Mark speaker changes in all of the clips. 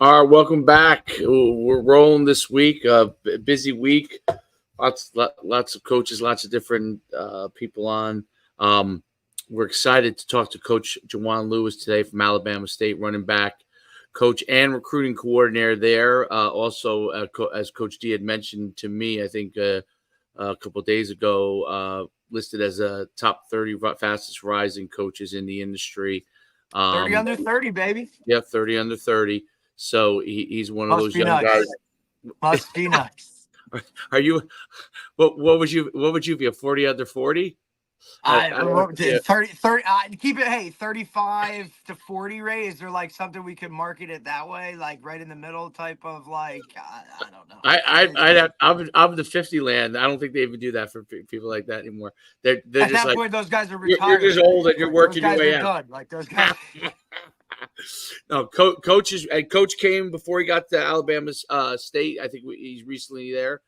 Speaker 1: All right, welcome back. We're rolling this week. Busy week. Lots of coaches, lots of different people on. Um, we're excited to talk to Coach Juwan Lewis today from Alabama State, running back coach and recruiting coordinator there. Also, as Coach D had mentioned to me, I think a couple of days ago, listed as a top 30 fastest rising coaches in the industry.
Speaker 2: 30 under 30, baby.
Speaker 1: Yeah, 30 under 30. So he's one of
Speaker 2: Must
Speaker 1: those
Speaker 2: be
Speaker 1: young
Speaker 2: nice.
Speaker 1: guys.
Speaker 2: Must be nice.
Speaker 1: Are you? What would you? What would you be? A 40 under 40?
Speaker 2: I
Speaker 1: don't know. Yeah.
Speaker 2: 30 keep it, hey, 35 to 40 rate. Is there like something we could market it that way, like right in the middle type of like I don't know.
Speaker 1: I'm the 50 land. I don't think they even do that for people like that anymore. They're
Speaker 2: At
Speaker 1: just
Speaker 2: that
Speaker 1: like,
Speaker 2: point, those guys are
Speaker 1: you're
Speaker 2: retired.
Speaker 1: just old and you're
Speaker 2: Like,
Speaker 1: working
Speaker 2: those
Speaker 1: your
Speaker 2: guys
Speaker 1: way
Speaker 2: are
Speaker 1: out.
Speaker 2: done. Like those guys.
Speaker 1: No, coach came before he got to Alabama's State. I think he's recently there.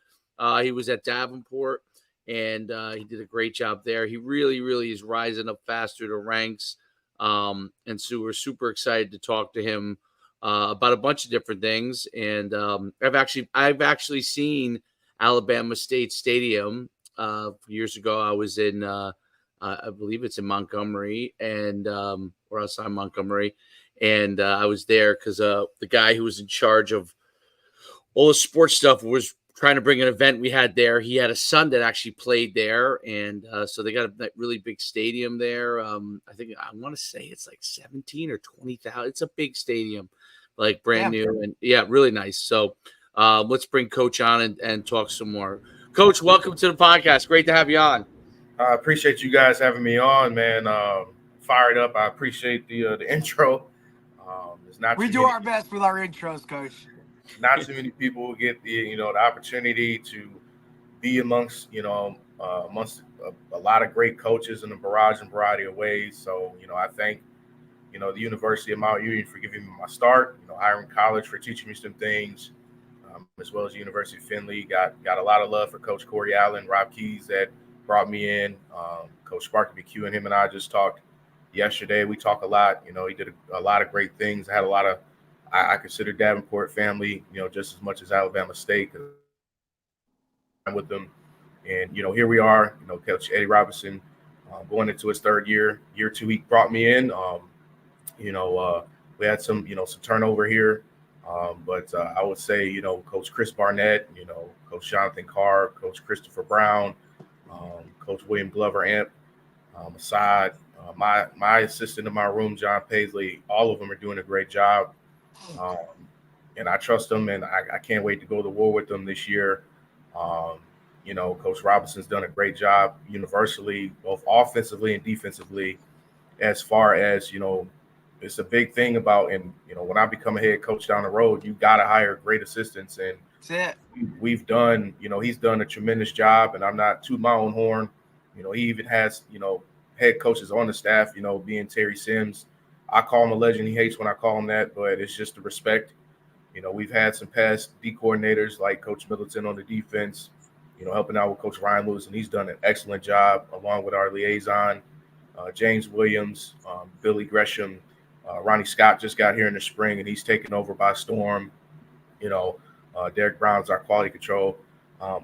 Speaker 1: He was at Davenport, and he did a great job there. He really is rising up faster the ranks, and so we're super excited to talk to him about a bunch of different things. And I've actually seen Alabama State Stadium years ago. I was in I believe it's in Montgomery and or outside Montgomery, and I was there because the guy who was in charge of all the sports stuff was trying to bring an event we had there. He had a son that actually played there, and so they got a really big stadium there. I think I want to say it's like 17 or 20,000. It's a big stadium, like brand new, and yeah, really nice. So let's bring Coach on and talk some more. Coach, welcome to the podcast. Great to have you on.
Speaker 3: I appreciate you guys having me on, man. Fired up. I appreciate the intro. There's not
Speaker 2: We
Speaker 3: too
Speaker 2: do
Speaker 3: many,
Speaker 2: our best with our intros, Coach.
Speaker 3: not too many people who get the opportunity to be amongst a lot of great coaches in a barrage and variety of ways. So I thank the University of Mount Union for giving me my start. Hiram College for teaching me some things, as well as the University of Findlay. Got a lot of love for Coach Corey Allen, Rob Keys that brought me in. Coach Sparky McHugh and him and I just talked yesterday. We talk a lot. He did a lot of great things. I had a lot of, I consider Davenport family, just as much as Alabama State, because I'm with them. And, here we are, Coach Eddie Robinson going into his third year. Year two, he brought me in. We had some turnover here. But I would say, Coach Chris Barnett, Coach Jonathan Carr, Coach Christopher Brown, Coach William Glover Amp, Assad, my assistant in my room, John Paisley, all of them are doing a great job. Um, and I trust them, and I can't wait to go to war with them this year. Um, Coach Robinson's done a great job universally, both offensively and defensively, as far as, it's a big thing about, and, when I become a head coach down the road, you got to hire great assistants. And
Speaker 2: That's it.
Speaker 3: we've done, he's done a tremendous job, and I'm not to my own horn. He even has, head coaches on the staff, being Terry Sims. I call him a legend. He hates when I call him that, but it's just the respect. We've had some past D coordinators like Coach Middleton on the defense, helping out with Coach Ryan Lewis, and he's done an excellent job along with our liaison, James Williams, Billy Gresham. Ronnie Scott just got here in the spring, and he's taken over by storm. Derek Brown's our quality control.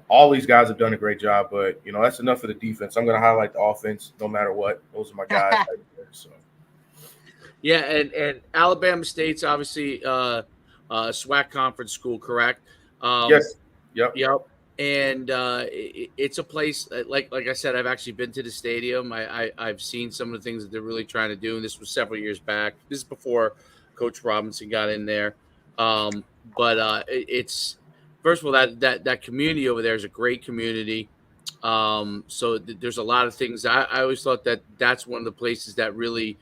Speaker 3: All these guys have done a great job, but, that's enough for the defense. I'm going to highlight the offense no matter what. Those are my guys right there. So.
Speaker 1: Yeah, and Alabama State's obviously SWAC conference school, correct?
Speaker 3: Yes. Yep.
Speaker 1: And it's a place like I said, I've actually been to the stadium. I've seen some of the things that they're really trying to do, and this was several years back. This is before Coach Robinson got in there. But it's first of all that community over there is a great community. So there's a lot of things. I always thought that's one of the places that really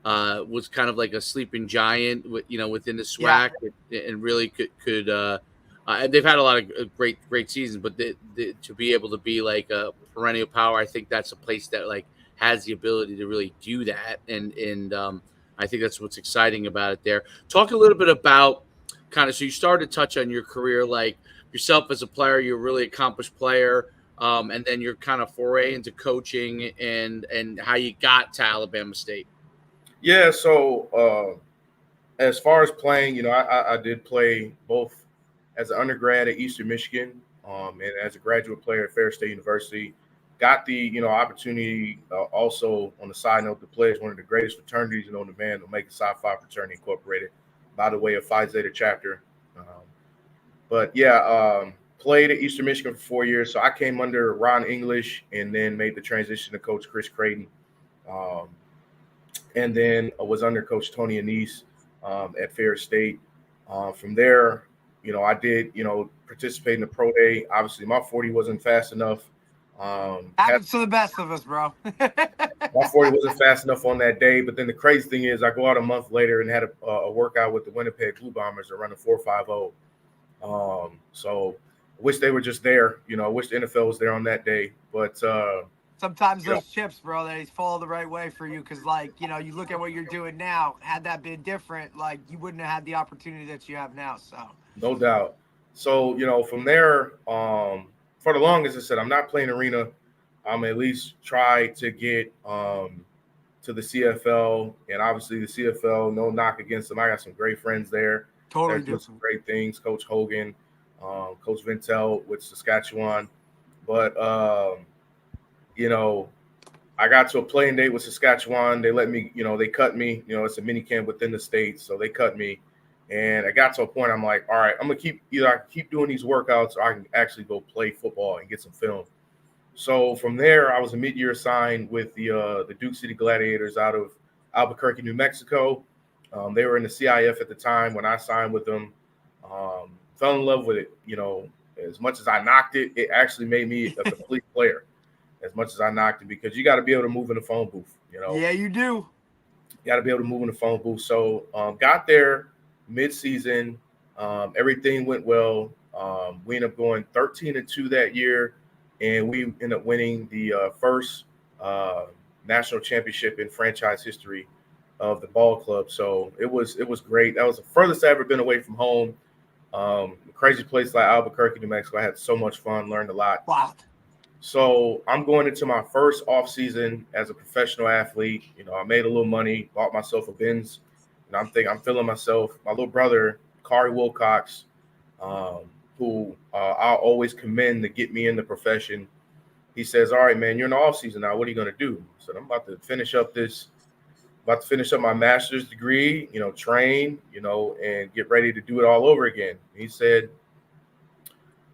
Speaker 1: was kind of like a sleeping giant, within the SWAC, and really could. And they've had a lot of great seasons, but to be able to be like a perennial power, I think that's a place that like has the ability to really do that, and I think that's what's exciting about it. There, talk a little bit about kind of. So you started to touch on your career, like yourself as a player. You're a really accomplished player, and then your kind of foray into coaching and how you got to Alabama State.
Speaker 3: Yeah, so as far as playing, I did play both as an undergrad at Eastern Michigan, and as a graduate player at Fair State University. Got the opportunity also on the side note to play as one of the greatest fraternities known to man, Omega Psi Phi Fraternity Incorporated, by the way of Phi Zeta chapter. But yeah, played at Eastern Michigan for 4 years. So I came under Ron English and then made the transition to Coach Chris Creighton. Um, and then I was under Coach Tony Anise at Fair State. From there, I did, participate in the pro day. Obviously, my 40 wasn't fast enough.
Speaker 2: Happens to the best of us, bro.
Speaker 3: My 40 wasn't fast enough on that day. But then the crazy thing is, I go out a month later and had a workout with the Winnipeg Blue Bombers around the 4.50. So I wish they were just there. I wish the NFL was there on that day. But
Speaker 2: sometimes those chips, bro, they fall the right way for you because, like, you look at what you're doing now. Had that been different, like, you wouldn't have had the opportunity that you have now. So
Speaker 3: no doubt. So from there, for the longest, I said I'm not playing arena. I'm at least try to get to the CFL, and obviously the CFL. No knock against them. I got some great friends there.
Speaker 2: Totally
Speaker 3: They're doing some great things. Coach Hogan, Coach Vintel with Saskatchewan, but I got to a playing date with Saskatchewan. They let me, they cut me. It's a mini camp within the state, so they cut me. And I got to a point, I'm like, all right, I'm gonna keep doing these workouts, or I can actually go play football and get some film. So from there, I was a mid-year signed with the Duke City Gladiators out of Albuquerque, New Mexico. They were in the CIF at the time when I signed with them. Fell in love with it. As much as I knocked it, it actually made me a complete player. As much as I knocked it, because you got to be able to move in the phone booth.
Speaker 2: Yeah, you do.
Speaker 3: You got to be able to move in the phone booth. So got there mid-season. Everything went well. We ended up going 13-2 that year, and we ended up winning the first national championship in franchise history of the ball club. So it was great. That was the furthest I've ever been away from home. Crazy place like Albuquerque, New Mexico. I had so much fun, learned a lot.
Speaker 2: Wow.
Speaker 3: So I'm going into my first off season as a professional athlete. I made a little money, bought myself a Benz, and I'm feeling myself. My little brother, Kari Wilcox, who I'll always commend to get me in the profession. He says, "All right, man, you're in the off season now. What are you going to do?" I said, "I'm about to finish up my master's degree, train, and get ready to do it all over again." He said,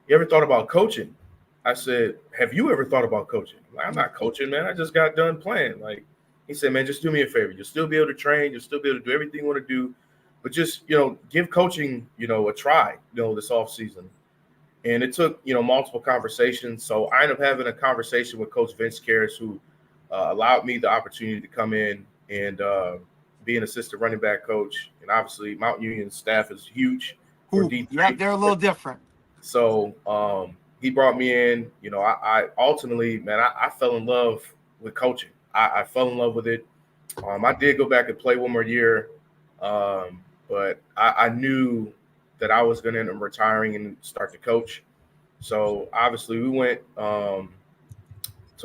Speaker 3: "You ever thought about coaching?" I said, "Have you ever thought about coaching?" I'm not coaching, man. I just got done playing. He said, "Man, just do me a favor. You'll still be able to train. You'll still be able to do everything you want to do, but just, give coaching, a try, this off season." And it took, multiple conversations. So I ended up having a conversation with Coach Vince Karras, who allowed me the opportunity to come in and be an assistant running back coach. And obviously Mount Union's staff is huge for D3.
Speaker 2: Yeah, they're a little different.
Speaker 3: So he brought me in. I ultimately, man, I fell in love with coaching. I fell in love with it. I did go back and play one more year, but I knew that I was going to end up retiring and start to coach. So obviously we went to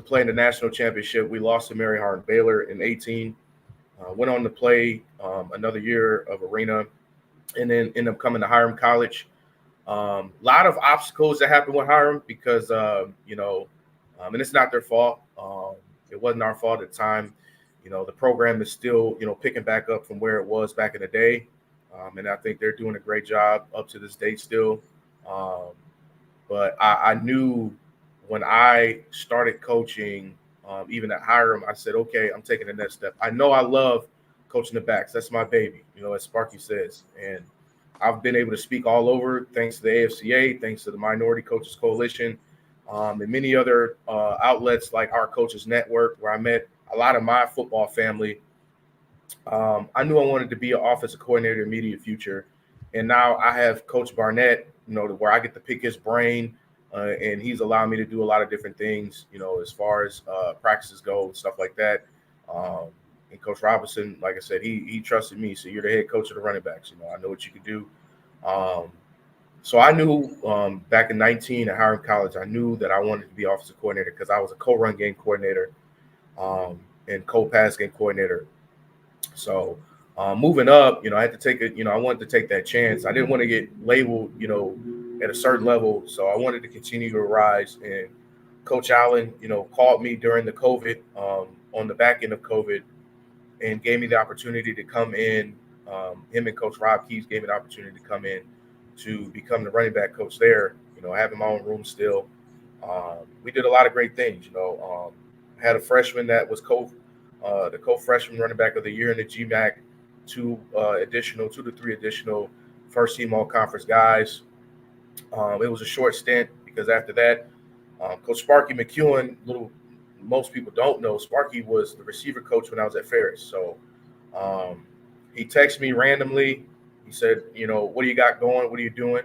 Speaker 3: play in the national championship. We lost to Mary Hardin Baylor in 2018. Went on to play another year of arena, and then ended up coming to Hiram College. A lot of obstacles that happened with Hiram because, and it's not their fault. It wasn't our fault at the time. The program is still, picking back up from where it was back in the day. And I think they're doing a great job up to this date still. But I knew when I started coaching, even at Hiram, I said, okay, I'm taking the next step. I know I love coaching the backs. That's my baby, as Sparky says. And I've been able to speak all over thanks to the AFCA, thanks to the Minority Coaches Coalition, and many other outlets like our Coaches Network, where I met a lot of my football family. I knew I wanted to be an offensive coordinator in the immediate future. And now I have Coach Barnett, where I get to pick his brain, and he's allowed me to do a lot of different things, as far as practices go and stuff like that. And Coach Robinson, like I said, he trusted me. So you're the head coach of the running backs. I know what you can do. So I knew back in 2019 at Hiram College, I knew that I wanted to be offensive coordinator because I was a co-run game coordinator and co-pass game coordinator. So Moving up, I had to take it. I wanted to take that chance. I didn't want to get labeled, at a certain level. So I wanted to continue to rise. And Coach Allen, called me during the COVID, on the back end of COVID, and gave me the opportunity to come in. Him and Coach Rob Keys gave me the opportunity to come in to become the running back coach there. Having my own room still. We did a lot of great things. Had a freshman that was the co-freshman running back of the year in the GMAC, two to three additional first team all conference guys. It was a short stint because after that, Coach Sparky McEwen, most people don't know, Sparky was the receiver coach when I was at Ferris. So he texted me randomly. He said, what do you got going? What are you doing?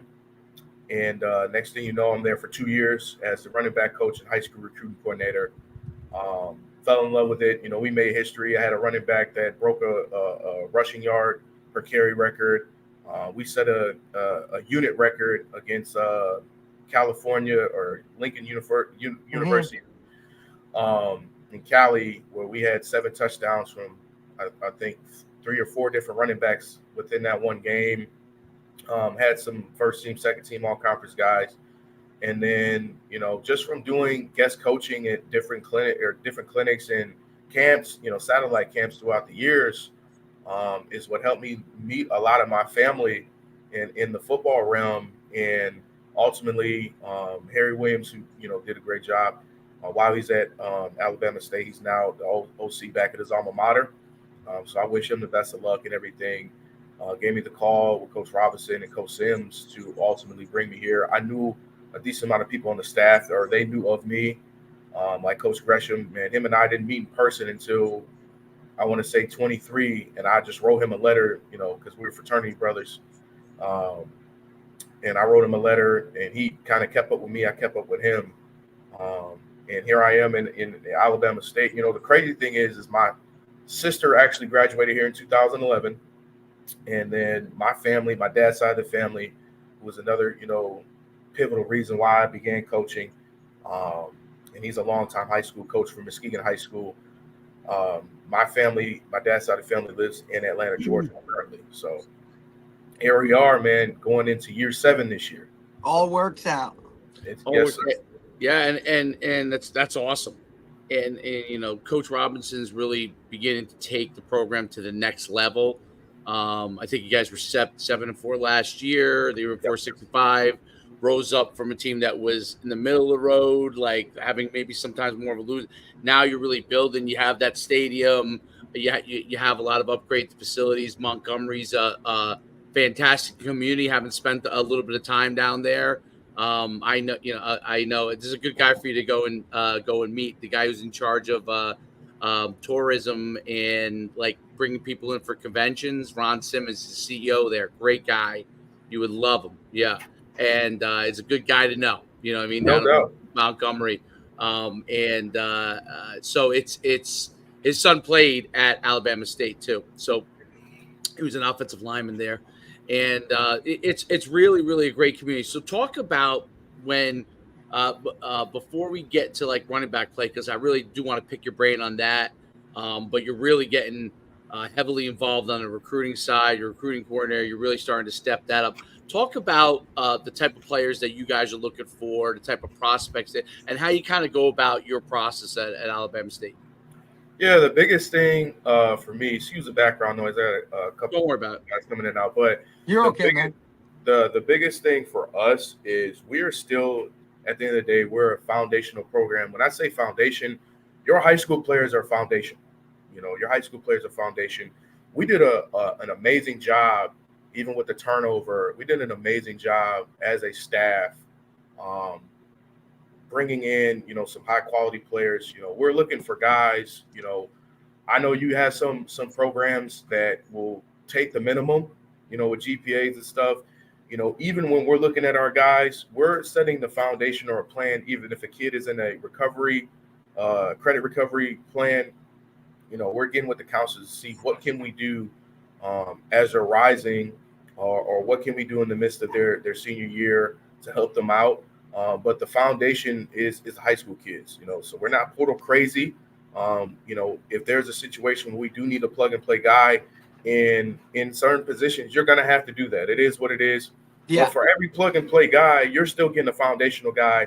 Speaker 3: And next thing you know, I'm there for 2 years as the running back coach and high school recruiting coordinator. Fell in love with it. We made history. I had a running back that broke a rushing yard per carry record. We set a unit record against California or Lincoln University in Cali, where we had 7 touchdowns from, I think, 3 or 4 different running backs within that one game. Had some first team, second team, all conference guys. And then, just from doing guest coaching at different clinics and camps, satellite camps throughout the years, is what helped me meet a lot of my family in the football realm. And ultimately, Harry Williams, who, did a great job while he's at Alabama State. He's now the OC back at his alma mater. So I wish him the best of luck and everything. Gave me the call with Coach Robinson and Coach Sims to ultimately bring me here. I knew a decent amount of people on the staff, or they knew of me, like Coach Gresham. Man, him and I didn't meet in person until, I want to say, 23, and I just wrote him a letter, because we were fraternity brothers. And I wrote him a letter, and he kind of kept up with me. I kept up with him. And here I am in Alabama State. The crazy thing is my sister actually graduated here in 2011. And then my family, my dad's side of the family, was another, pivotal reason why I began coaching. And he's a longtime high school coach from Muskegon High School. My dad's side of the family lives in Atlanta, Georgia currently. So here we are, man, going into year 7 this year.
Speaker 2: All works out.
Speaker 1: Yes, sir. Yeah, and that's awesome. And Coach Robinson's really beginning to take the program to the next level. I think you guys were 7-4 last year. They were 4-6-5. Rose up from a team that was in the middle of the road, like having maybe sometimes more of a lose. Now you're really building. You have that stadium. You have a lot of upgrades facilities. Montgomery's a fantastic community. Having spent a little bit of time down there, I know this is a good guy for you to go and meet. The guy who's in charge of tourism and like bringing people in for conventions. Ron Simmons is the CEO there. Great guy. You would love him. Yeah. And it's a good guy to know. You know what I mean?
Speaker 3: No doubt.
Speaker 1: Montgomery. So it's his son played at Alabama State too. So he was an offensive lineman there. And it's really, really a great community. So talk about when before we get to like running back play, because I really do want to pick your brain on that. But you're really getting heavily involved on the recruiting side. You're recruiting coordinator. You're really starting to step that up. Talk about the type of players that you guys are looking for, the type of prospects, and how you kind of go about your process at Alabama State.
Speaker 3: Yeah, the biggest thing for me, excuse the background noise. I had a couple.
Speaker 1: Don't worry about it.
Speaker 3: Guys coming in and out, but
Speaker 2: You're okay, man.
Speaker 3: The biggest thing for us is we are still, at the end of the day, we're a foundational program. When I say foundation, your high school players are foundation. Your high school players are foundation. We did an amazing job, even with the turnover. We did an amazing job as a staff, bringing in, some high quality players. We're looking for guys. I know you have some programs that will take the minimum, with GPAs and stuff. Even when we're looking at our guys, we're setting the foundation or a plan. Even if a kid is in a recovery, credit recovery plan, we're getting with the counselors to see what can we do as they're rising, or what can we do in the midst of their senior year to help them out. But the foundation is high school kids, so we're not portal crazy. If there's a situation where we do need a plug and play guy, in certain positions, you're going to have to do that. It is what it is.
Speaker 2: Yeah.
Speaker 3: But for every plug and play guy, you're still getting a foundational guy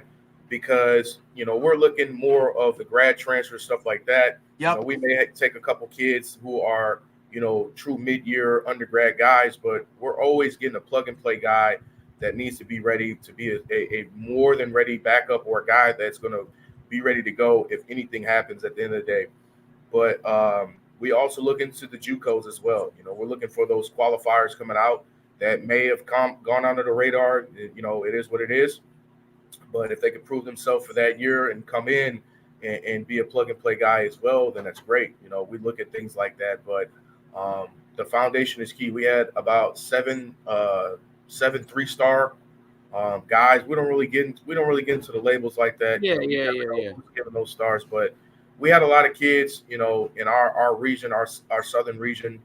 Speaker 3: because, we're looking more of the grad transfer, stuff like that.
Speaker 2: Yep.
Speaker 3: We may take a couple kids who are, true mid-year undergrad guys, but we're always getting a plug and play guy that needs to be ready to be a more than ready backup, or a guy that's going to be ready to go if anything happens at the end of the day. But we also look into the JUCOs as well. We're looking for those qualifiers coming out that may have gone under the radar. It is what it is. But if they could prove themselves for that year and come in and be a plug and play guy as well, then that's great. We look at things like that. But the foundation is key. We had about seven 3-star guys. We don't really get into the labels like that.
Speaker 1: Yeah.
Speaker 3: Who's giving those stars, but we had a lot of kids, in our region, our southern region.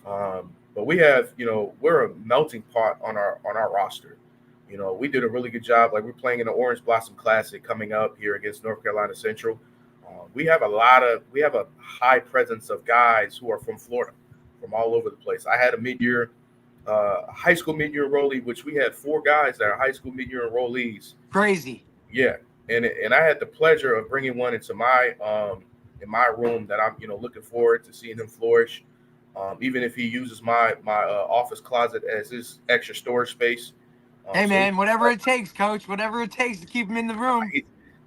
Speaker 3: But we have, we're a melting pot on our roster. We did a really good job. Like, we're playing in the Orange Blossom Classic coming up here against North Carolina Central. We have a high presence of guys who are from Florida, from all over the place. I had a high school mid-year enrollee, which we had 4 guys that are high school mid-year enrollees.
Speaker 2: Crazy.
Speaker 3: Yeah. And I had the pleasure of bringing one into my in my room that I'm looking forward to seeing him flourish. Even if he uses my office closet as his extra storage space.
Speaker 2: Hey man, whatever it takes, coach. Whatever it takes to keep him in the room.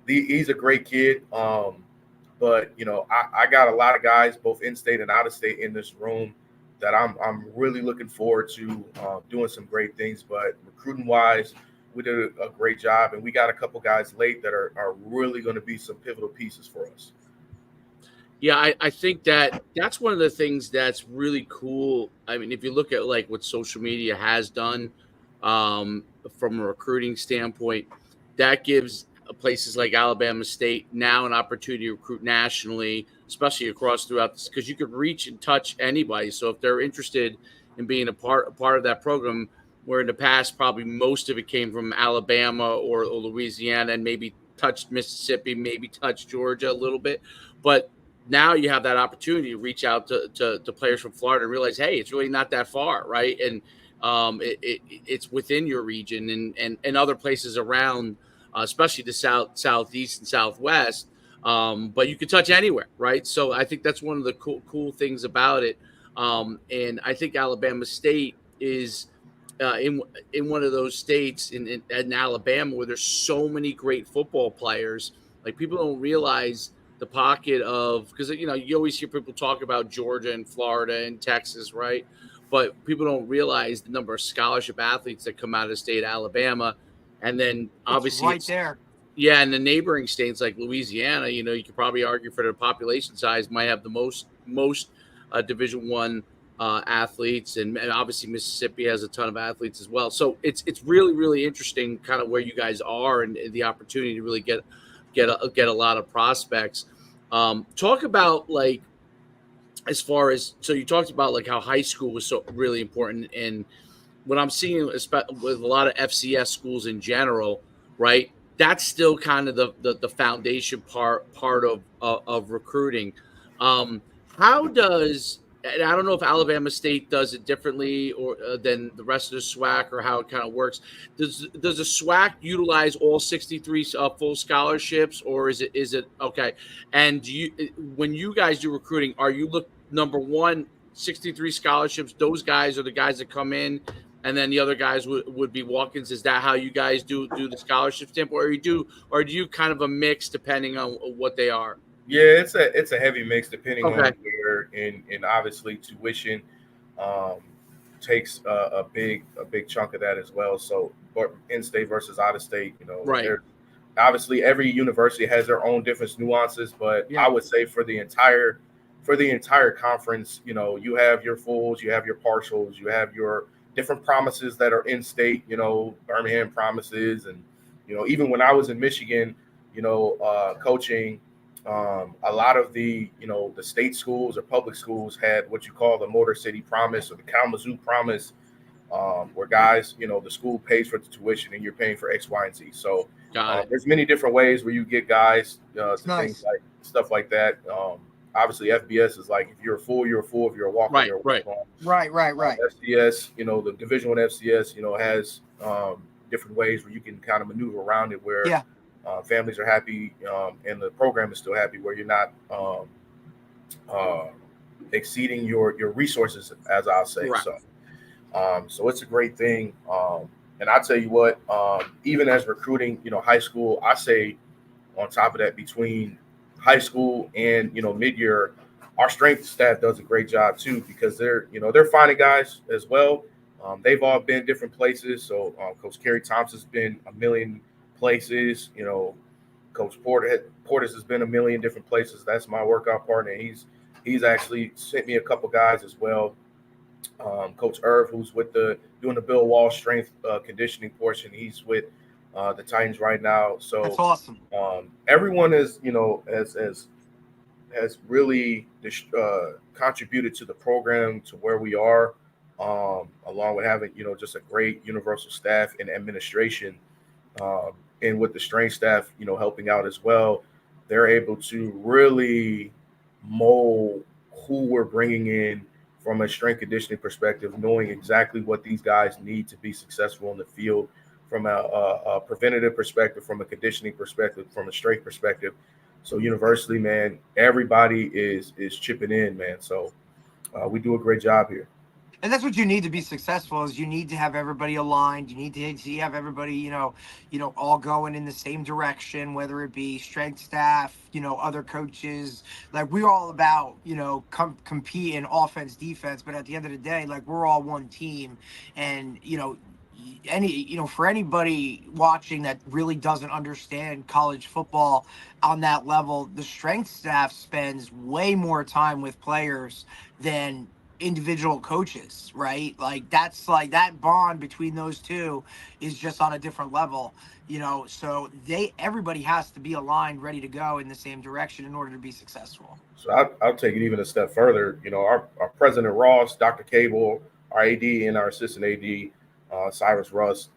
Speaker 3: He's a great kid. But I got a lot of guys, both in state and out of state, in this room that I'm really looking forward to doing some great things. But recruiting wise, we did a great job, and we got a couple guys late that are really going to be some pivotal pieces for us.
Speaker 1: Yeah, I think that's one of the things that's really cool. I mean, if you look at like what social media has done from a recruiting standpoint, that gives places like Alabama State now an opportunity to recruit nationally, especially throughout this, because you could reach and touch anybody. So if they're interested in being a part of that program, where in the past probably most of it came from Alabama or Louisiana and maybe touched Mississippi, maybe touched Georgia a little bit. But now you have that opportunity to reach out to players from Florida and realize, hey, it's really not that far, right? And it's within your region and other places around, especially the southeast and southwest. But you can touch anywhere, right? So I think that's one of the cool things about it. And I think Alabama State is in one of those states in Alabama where there's so many great football players. Like, people don't realize the pocket of, because you always hear people talk about Georgia and Florida and Texas, right? But people don't realize the number of scholarship athletes that come out of the state of Alabama, and then obviously
Speaker 2: right there.
Speaker 1: Yeah, and the neighboring states like Louisiana, you could probably argue for their population size might have the most Division I athletes, and obviously Mississippi has a ton of athletes as well. So it's really, really interesting, kind of where you guys are and the opportunity to really get a lot of prospects. Talk about, like, as far as, so you talked about like how high school was so really important, and what I'm seeing with a lot of FCS schools in general, right? That's still kind of the foundation part of recruiting. How does, and I don't know if Alabama State does it differently or than the rest of the SWAC, or how it kind of works. Does the SWAC utilize all 63 full scholarships, or is it okay? And when you guys do recruiting, are you number one, 63 scholarships? Those guys are the guys that come in, and then the other guys would be walk-ins. Is that how you guys do the scholarship standpoint, or do you kind of a mix depending on what they are?
Speaker 3: Yeah, it's a heavy mix depending on where, and obviously tuition takes a big chunk of that as well. So, in-state versus out-of-state,
Speaker 1: right.
Speaker 3: Obviously every university has their own different nuances, but I would say for the entire conference, you have your fulls, you have your partials, you have your different promises that are in-state, Birmingham promises, and even when I was in Michigan, coaching. A lot of the state schools or public schools had what you call the Motor City Promise or the Kalamazoo Promise, where guys, the school pays for the tuition and you're paying for X, Y, and Z. So there's many different ways where you get guys to things like stuff like that. obviously FBS is like if you're a fool, you're a fool. If you're a walk-on,
Speaker 1: Right,
Speaker 3: you're a
Speaker 1: right.
Speaker 3: walk-on.
Speaker 2: Right.
Speaker 3: FCS, the Division One FCS, has different ways where you can kind of maneuver around it where
Speaker 2: Yeah.
Speaker 3: families are happy and the program is still happy where you're not exceeding your resources, as I'll say.
Speaker 1: Correct.
Speaker 3: So it's a great thing. And I tell you what, even as recruiting, high school, I say on top of that, between high school and mid-year, our strength staff does a great job too because they're finding guys as well. They've all been different places. So Coach Kerry Thompson's been a million places. Coach Portis has been a million different places. That's my workout partner. He's actually sent me a couple guys as well. Coach Irv, who's doing the Bill Walsh strength conditioning portion, he's with the Titans right now. So
Speaker 2: That's awesome.
Speaker 3: Everyone is, has really contributed to the program to where we are, along with having just a great universal staff and administration, and with the strength staff helping out as well. They're able to really mold who we're bringing in from a strength conditioning perspective, knowing exactly what these guys need to be successful in the field from a preventative perspective, from a conditioning perspective, from a strength perspective. So universally, man, everybody is chipping in, man. So we do a great job here.
Speaker 2: And that's what you need to be successful is you need to have everybody aligned. You need to have everybody, all going in the same direction, whether it be strength staff, other coaches. Like we're all about, compete in offense, defense. But at the end of the day, like we're all one team. And, for anybody watching that really doesn't understand college football on that level, the strength staff spends way more time with players than individual coaches, right? Like that's like that bond between those two is just on a different level, so everybody has to be aligned, ready to go in the same direction in order to be succcessful.
Speaker 3: So I'll take it even a step further. Our President Ross, Dr. Cable, our AD and our assistant AD, Cyrus Russ,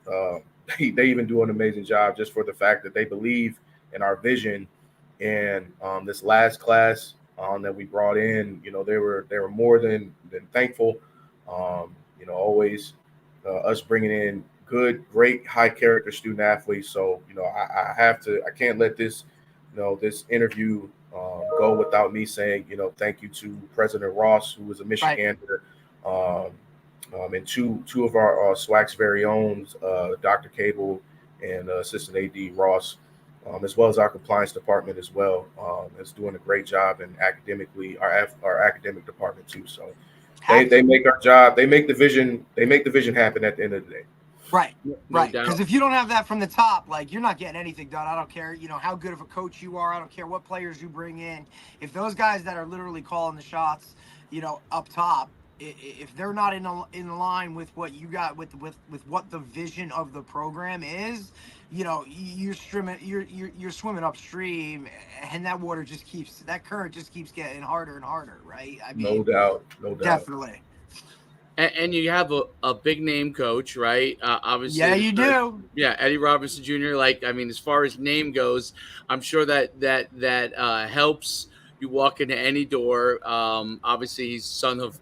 Speaker 3: they even do an amazing job just for the fact that they believe in our vision. And this last class that we brought in, they were more than thankful. Always us bringing in great high character student athletes. So I can't let this this interview go without me saying thank you to President Ross, who was a Michigander, and two of our SWAC's very own, Dr. Cable and Assistant AD Ross. As well as our compliance department as well, is doing a great job, and academically our academic department too. So they make our job, they make the vision happen at the end of the day.
Speaker 2: Right.
Speaker 1: No
Speaker 2: Right.
Speaker 1: doubt.
Speaker 2: Because if you don't have that from the top, like you're not getting anything done. I don't care, how good of a coach you are. I don't care what players you bring in. If those guys that are literally calling the shots, up top, if they're not in line with what you got with what the vision of the program is, you're swimming upstream, and that current just keeps getting harder and harder, right? I mean,
Speaker 3: No doubt.
Speaker 2: definitely.
Speaker 1: And you have a big name coach, right? Obviously,
Speaker 2: Yeah, you do.
Speaker 1: Yeah, Eddie Robinson Jr. Like, I mean, as far as name goes, I'm sure that helps you walk into any door. Obviously, he's son of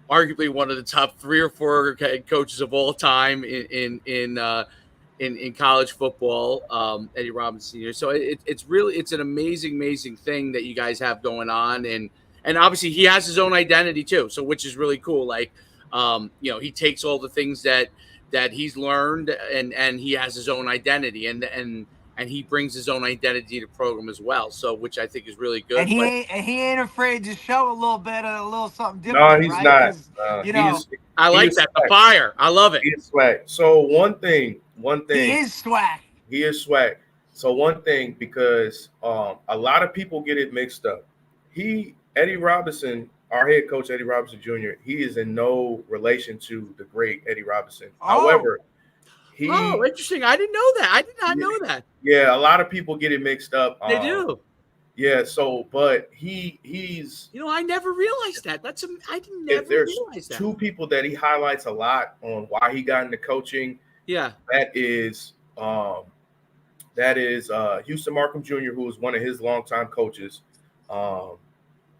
Speaker 1: arguably one of the top 3 or 4 head coaches of all time in college football, Eddie Robinson Sr. So it's an amazing thing that you guys have going on, and obviously he has his own identity too, so which is really cool. Like, he takes all the things that he's learned, and he has his own identity, and he brings his own identity to the program as well. So, which I think is really good.
Speaker 2: And he ain't afraid to show a little something different.
Speaker 3: No, he's
Speaker 2: right?
Speaker 3: not.
Speaker 1: I like that. The fire. I love it.
Speaker 3: He is swag. So one thing.
Speaker 2: He is swag.
Speaker 3: He is swag. So one thing, because a lot of people get it mixed up. Eddie Robinson, our head coach, Eddie Robinson Jr., he is in no relation to the great Eddie Robinson. However,
Speaker 1: interesting. I didn't know that. I did not know that.
Speaker 3: Yeah, a lot of people get it mixed up.
Speaker 1: They do.
Speaker 3: Yeah, so but he's
Speaker 1: I never realized that. I never realized that.
Speaker 3: 2 people that he highlights a lot on why he got into coaching.
Speaker 1: Yeah.
Speaker 3: That is Houston Markham Jr., who was one of his longtime coaches, um,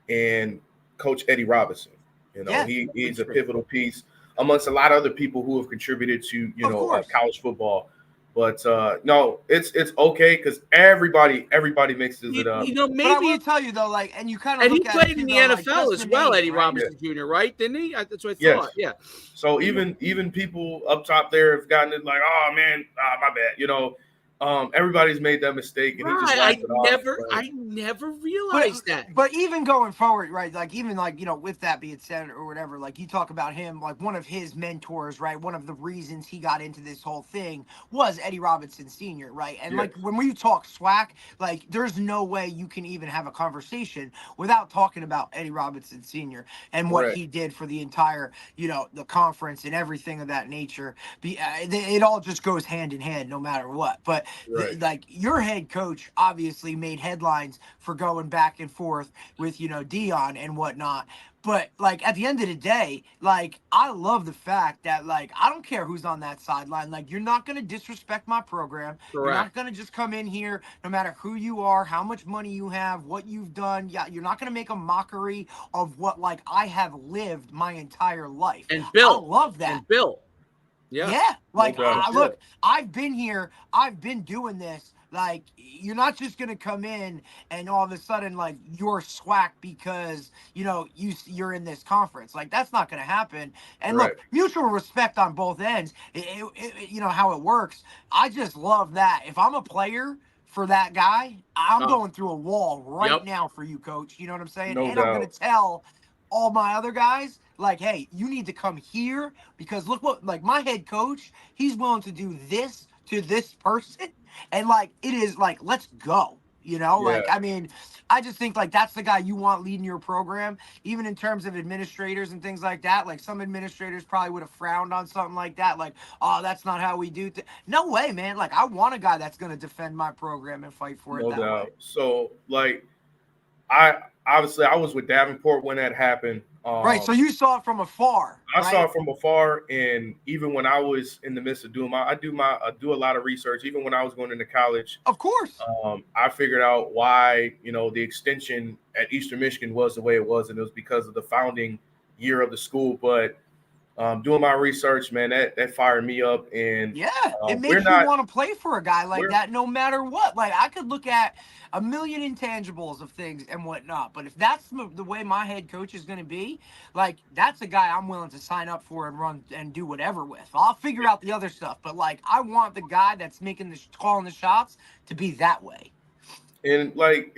Speaker 3: and Coach Eddie Robinson.
Speaker 2: Yeah,
Speaker 3: He's a pivotal piece amongst a lot of other people who have contributed to
Speaker 2: of course.
Speaker 3: college football. But no, it's okay because everybody mixes it up.
Speaker 2: But I
Speaker 1: Maybe
Speaker 2: will tell you though, like, and you kind of
Speaker 1: and he
Speaker 2: look at it
Speaker 1: played
Speaker 2: too,
Speaker 1: in the
Speaker 2: though, like,
Speaker 1: NFL
Speaker 2: just
Speaker 1: as
Speaker 2: the
Speaker 1: well,
Speaker 2: name,
Speaker 1: Eddie
Speaker 2: right?
Speaker 1: Robinson Jr., right? Didn't he? That's what I
Speaker 3: Yes.
Speaker 1: thought. Yeah.
Speaker 3: So even people up top there have gotten it like, oh man, my bad. Everybody's made that mistake, and he just
Speaker 1: Right.
Speaker 3: laughs it off.
Speaker 1: I never
Speaker 2: But
Speaker 1: realized that.
Speaker 2: but even going forward, right? Like even like with that being said or whatever, like you talk about him, like one of his mentors, right? One of the reasons he got into this whole thing was Eddie Robinson Sr., right? And like
Speaker 3: Yes.
Speaker 2: when we talk SWAC, like there's no way you can even have a conversation without talking about Eddie Robinson Sr. and what
Speaker 3: Correct.
Speaker 2: he did for the entire, the conference and everything of that nature. It all just goes hand in hand, no matter what. But
Speaker 3: Right.
Speaker 2: like your head coach obviously made headlines for going back and forth with Dion and whatnot. But like at the end of the day, like I love the fact that like I don't care who's on that sideline. Like you're not gonna disrespect my program. You're not
Speaker 1: Correct.
Speaker 2: gonna just come in here, no matter who you are, how much money you have, what you've done. Yeah, you're not gonna make a mockery of what like I have lived my entire life.
Speaker 1: And
Speaker 2: I
Speaker 1: Bill.
Speaker 2: love that.
Speaker 1: And Bill. Yeah.
Speaker 2: Yeah, like
Speaker 3: doubt.
Speaker 2: look, I've been here, I've been doing this. Like you're not just gonna come in and all of a sudden like you're SWAC because you're in this conference. Like that's not gonna happen. And
Speaker 3: Right.
Speaker 2: look, mutual respect on both ends. You know how it works. I just love that. If I'm a player for that guy, I'm
Speaker 1: Oh,
Speaker 2: going through a wall right
Speaker 1: yep.
Speaker 2: now for you, coach. You know what I'm saying?
Speaker 3: No
Speaker 2: And I'm gonna
Speaker 3: doubt.
Speaker 2: tell all my other guys like, hey, you need to come here because look what like my head coach, he's willing to do this to this person, and like it is like let's go.
Speaker 3: Yeah.
Speaker 2: Like I mean, I just think like that's the guy you want leading your program, even in terms of administrators and things like that. Like some administrators probably would have frowned on something like that, like, oh, that's not how we do. No way, man. Like I want a guy that's going to defend my program and fight for it
Speaker 3: No
Speaker 2: that way.
Speaker 3: doubt. So like I obviously I was with Davenport when that happened.
Speaker 2: Right. So you saw it from afar.
Speaker 3: I
Speaker 2: right?
Speaker 3: saw it from afar, and even when I was in the midst of doing I do a lot of research. Even when I was going into college,
Speaker 2: Of course.
Speaker 3: I figured out why the extension at Eastern Michigan was the way it was, and it was because of the founding year of the school. But doing my research, man, that fired me up, and
Speaker 2: Yeah, it
Speaker 3: we're
Speaker 2: makes you
Speaker 3: not
Speaker 2: want to play for a guy like
Speaker 3: we're
Speaker 2: that no matter what. Like I could look at a million intangibles of things and whatnot, but if that's the way my head coach is going to be, like that's a guy I'm willing to sign up for and run and do whatever with. I'll figure out the other stuff, but like I want the guy that's making calling the shots to be that way.
Speaker 3: and like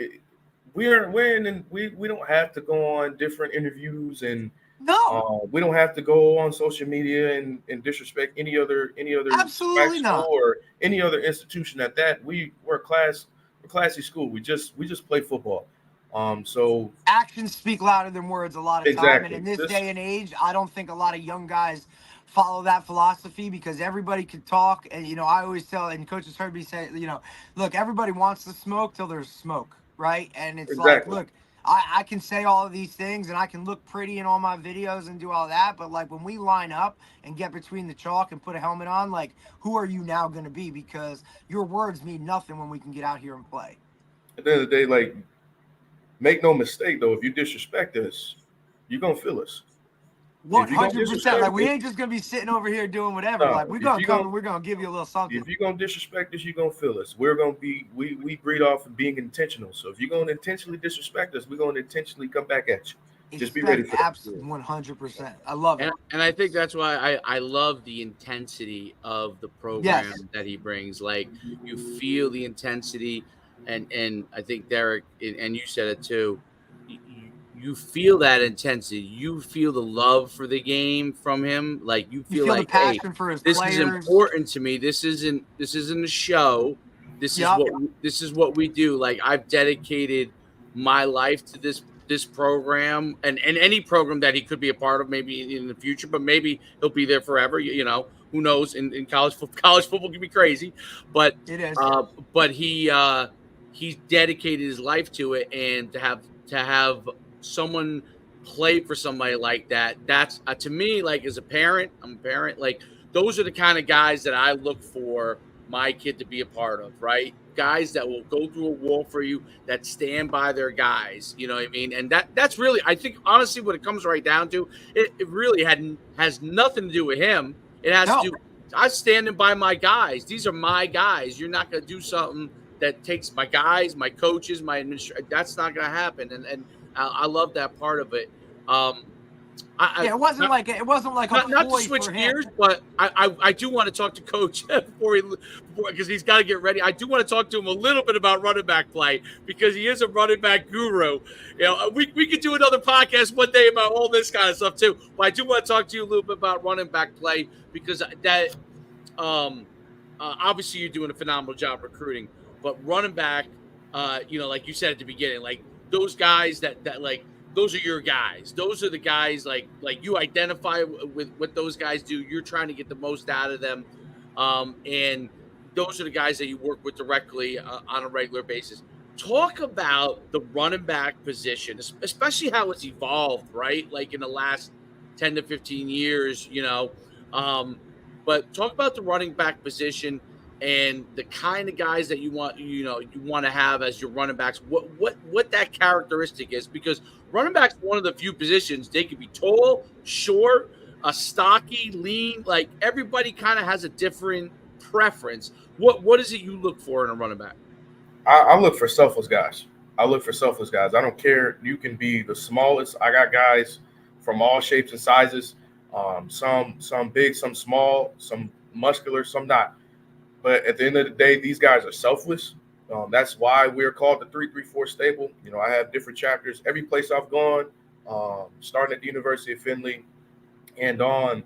Speaker 3: we don't have to go on different interviews, and
Speaker 2: No,
Speaker 3: we don't have to go on social media and disrespect any other SWAC
Speaker 2: absolutely
Speaker 3: school
Speaker 2: not.
Speaker 3: or any other institution at that. We're a classy school. We just play football. So
Speaker 2: Actions speak louder than words a lot of time, and
Speaker 3: exactly.
Speaker 2: in this
Speaker 3: This
Speaker 2: day and age I don't think a lot of young guys follow that philosophy because everybody can talk. And I always tell, and coaches heard me say, look, everybody wants to smoke till there's smoke, right? And it's like,
Speaker 3: exactly.
Speaker 2: look, I can say all of these things and I can look pretty in all my videos and do all that, but like when we line up and get between the chalk and put a helmet on, like who are you now going to be? Because your words mean nothing when we can get out here and play.
Speaker 3: At the end of the day, like, make no mistake though, if you disrespect us, you're gonna feel us. If you're gonna
Speaker 2: 100%. Like
Speaker 3: disrespect
Speaker 2: we
Speaker 3: us,
Speaker 2: ain't just gonna be sitting over here doing whatever.
Speaker 3: no.
Speaker 2: Like we're
Speaker 3: If
Speaker 2: gonna
Speaker 3: you're
Speaker 2: come
Speaker 3: gonna
Speaker 2: and we're gonna give you a little something.
Speaker 3: if you're gonna disrespect us, you're gonna feel us. We're gonna be we breed off of being intentional. So if you're gonna intentionally disrespect us, we're gonna intentionally come back at you. Just be ready
Speaker 2: Expect
Speaker 3: for that.
Speaker 2: absolutely 100%. I love it.
Speaker 1: And I think that's why I love the intensity of the program
Speaker 2: Yes.
Speaker 1: that he brings. Like you feel the intensity, and I think Derek and you said it too. You feel that intensity. You feel the love for the game from him. Like you
Speaker 2: You
Speaker 1: feel
Speaker 2: feel the
Speaker 1: like, hey,
Speaker 2: passion for his
Speaker 1: this is
Speaker 2: players.
Speaker 1: important to me. This isn't a show.
Speaker 2: Yep.
Speaker 1: This is what we do. Like I've dedicated my life to this program and any program that he could be a part of maybe in the future, but maybe he'll be there forever. Who knows? In college football can be crazy, but
Speaker 2: It is.
Speaker 1: he's dedicated his life to it, and to have someone play for somebody like that's to me, like as a parent, I'm a parent, like those are the kind of guys that I look for my kid to be a part of, right? guys that will go through a wall for you, that stand by their guys. You know what I mean? And that's really, I think, honestly, what it comes right down to, it really has nothing to do with him. It has to
Speaker 2: No.
Speaker 1: do. I'm standing by my guys. These are my guys. You're not going to do something that takes my guys, my coaches, my administration. That's not going to happen. And I love that part of it.
Speaker 2: Yeah, it wasn't like a
Speaker 1: Not to
Speaker 2: ploy
Speaker 1: switch
Speaker 2: for him.
Speaker 1: gears, but I do want to talk to Coach before because he's got to get ready. I do want to talk to him a little bit about running back play because he is a running back guru. You know, we could do another podcast one day about all this kind of stuff too. But I do want to talk to you a little bit about running back play because that obviously you're doing a phenomenal job recruiting, but running back, like you said at the beginning, like those guys that like those are your guys. Those are the guys like you identify with what those guys do. You're trying to get the most out of them, and those are the guys that you work with directly on a regular basis. Talk about the running back position, especially how it's evolved, right? Like in the last 10 to 15 years, but talk about the running back position and the kind of guys that you want to have as your running backs. What that characteristic is, because running back's one of the few positions they could be tall, short, stocky, lean. Like everybody kind of has a different preference. What is it you look for in a running back?
Speaker 3: I look for selfless guys. I look for selfless guys. I don't care. You can be the smallest. I got guys from all shapes and sizes. Some big, some small, some muscular, some not. But at the end of the day, these guys are selfless. That's why we're called the 334 stable. I have different chapters. Every place I've gone, starting at the University of Findlay and on,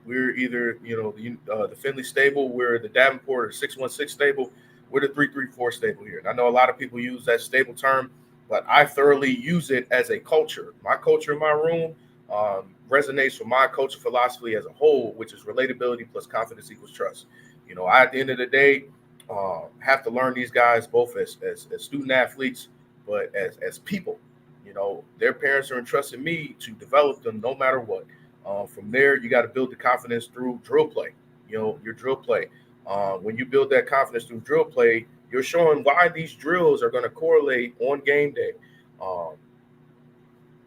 Speaker 3: we're either, the Findlay stable, we're the Davenport or 616 stable. We're the 334 stable here. And I know a lot of people use that stable term, but I thoroughly use it as a culture. My culture in my room resonates with my culture philosophy as a whole, which is relatability plus confidence equals trust. I, at the end of the day, have to learn these guys both as student athletes, but as people. Their parents are entrusting me to develop them no matter what. From there, you got to build the confidence through drill play. Your drill play. When you build that confidence through drill play, you're showing why these drills are going to correlate on game day.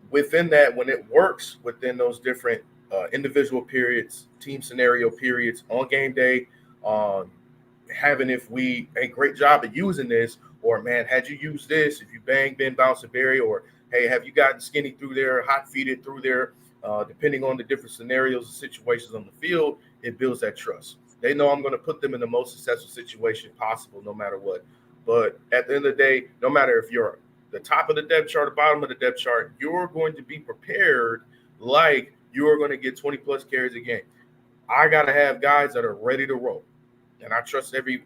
Speaker 3: Within that, when it works within those different individual periods, team scenario periods on game day, having if we a great job at using this, or man, had you used this, if you been bounce a berry, or hey, have you gotten skinny through there, hot feeded through there, depending on the different scenarios and situations on the field, it builds that trust. They know I'm going to put them in the most successful situation possible, no matter what. But at the end of the day, no matter if you're the top of the depth chart or bottom of the depth chart, you're going to be prepared like you're going to get 20 plus carries a game. I got to have guys that are ready to roll. And I trust every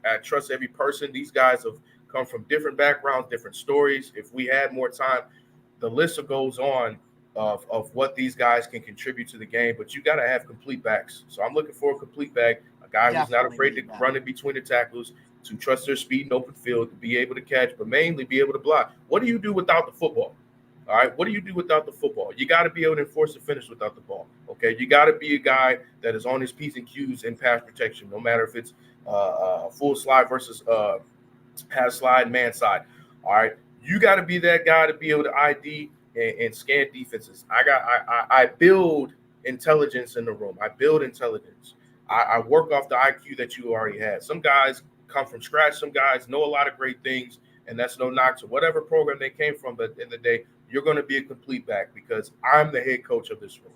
Speaker 3: person. These guys have come from different backgrounds, different stories. If we had more time, the list goes on of what these guys can contribute to the game. But you got to have complete backs. So I'm looking for a complete back, a guy who's not afraid to run in between the tackles, to trust their speed in open field, to be able to catch, but mainly be able to block. What do you do without the football? All right, what do you do without the football? You got to be able to enforce the finish without the ball. Okay, you got to be a guy that is on his P's and Q's in pass protection, no matter if it's full slide versus pass slide, man side. All right, you got to be that guy to be able to ID and scan defenses. I build intelligence in the room. I build intelligence. I work off the IQ that you already had. Some guys come from scratch. Some guys know a lot of great things, and that's no knock to whatever program they came from. But at the end of the day, you're going to be a complete back because I'm the head coach of this room.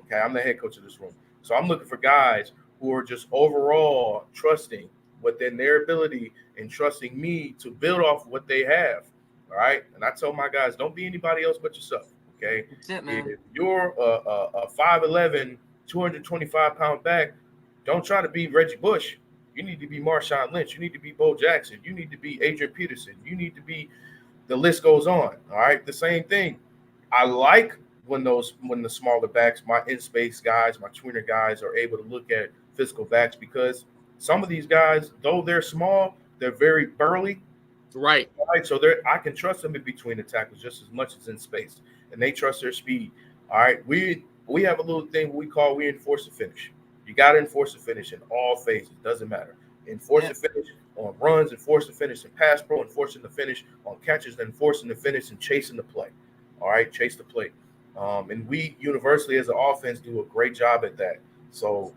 Speaker 3: Okay, I'm the head coach of this room. So I'm looking for guys who are just overall trusting within their ability and trusting me to build off what they have. All right. And I tell my guys, don't be anybody else but yourself. Okay.
Speaker 2: That's it, man.
Speaker 3: If you're a 5'11", 225-pound back, don't try to be Reggie Bush. You need to be Marshawn Lynch. You need to be Bo Jackson. You need to be Adrian Peterson. You need to be, the list goes on. All right. The same thing. I like when the smaller backs, my in-space guys, my tweener guys are able to look at physical backs, because some of these guys, though they're small, they're very burly.
Speaker 1: Right.
Speaker 3: So I can trust them in between the tackles just as much as in space, and they trust their speed. All right. We have a little thing we enforce the finish. You got to enforce the finish in all phases. Doesn't matter. enforce the finish on runs, enforce the finish in pass pro, enforcing the finish on catches, then enforcing the finish and chasing the play. All right, chase the play. And we universally as an offense do a great job at that. So